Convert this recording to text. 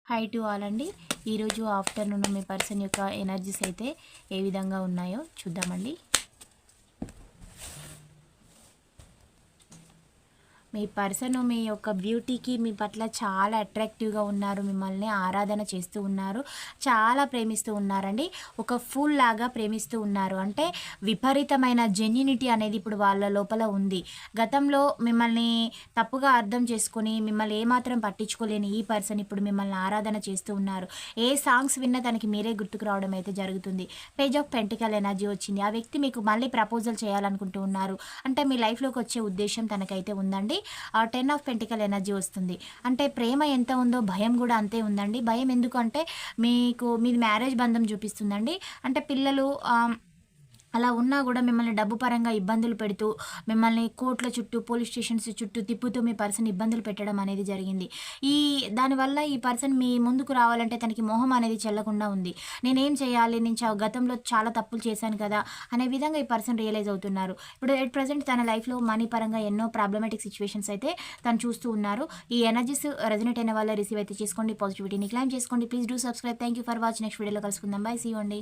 High to all అండి. ఈరోజు afternoon మీ person యొక్క ఎనర్జీస్ అయితే ఏ విధంగా ఉన్నాయో చూద్దామండి. మీ పర్సన్ మీ యొక్క బ్యూటీకి మీ పట్ల చాలా అట్రాక్టివ్గా ఉన్నారు, మిమ్మల్ని ఆరాధన చేస్తూ ఉన్నారు, చాలా ప్రేమిస్తూ ఉన్నారండి. ఒక ఫూల్ లాగా ప్రేమిస్తూ ఉన్నారు. అంటే విపరీతమైన జెన్యునిటీ అనేది ఇప్పుడు వాళ్ళ లోపల ఉంది. గతంలో మిమ్మల్ని తప్పుగా అర్థం చేసుకొని మిమ్మల్ని ఏమాత్రం పట్టించుకోలేని ఈ పర్సన్ ఇప్పుడు మిమ్మల్ని ఆరాధన చేస్తూ ఉన్నారు. ఏ సాంగ్స్ విన్నా తనకి మీరే గుర్తుకు రావడం అయితే జరుగుతుంది. పేజ్ ఆఫ్ పెంటికల్ ఎనర్జీ వచ్చింది. ఆ వ్యక్తి మీకు మళ్ళీ ప్రపోజల్ చేయాలనుకుంటూ ఉన్నారు. అంటే మీ లైఫ్లోకి వచ్చే ఉద్దేశం తనకైతే ఉందండి. 10 ఆఫ్ పెంటికల్ ఎనర్జీ వస్తుంది. అంటే ప్రేమ ఎంత ఉందో భయం కూడా అంతే ఉందండి. భయం ఎందుకు అంటే మీకు మీది మ్యారేజ్ బంధం చూపిస్తుందండి. అంటే పిల్లలు అలా ఉన్నా కూడా మిమ్మల్ని డబ్బు పరంగా ఇబ్బందులు పెడుతూ, మిమ్మల్ని కోర్టుల చుట్టూ, పోలీస్ స్టేషన్స్ చుట్టూ తిప్పుతూ మీ పర్సన్ ఇబ్బందులు పెట్టడం అనేది జరిగింది. ఈ దానివల్ల ఈ పర్సన్ మీ ముందుకు రావాలంటే తనకి మోహం అనేది చెల్లకుండా ఉంది. నేనేం చేయాలి? నేను గతంలో చాలా తప్పులు చేశాను కదా! అనే విధంగా ఈ పర్సన్ రియలైజ్ అవుతున్నారు. ఇప్పుడు ఎట్ ప్రెజెంట్ తన లైఫ్‌లో మనీ పరంగా ఎన్నో ప్రాబ్లమాటిక్ సిట్యుయేషన్స్ అయితే తను చూస్తూ ఉన్నారు. ఈ ఎనర్జీస్ రెజొనేట్ అయిన వాళ్ళే రిసీవ్ అయితే చేసుకోండి. పాజిటివిటీని క్లైమ్ చేసుకోండి. Please do subscribe. Thank you for watching. Next వీడియోలో కలుసుకుందాం. బై. సీ యూ అండి.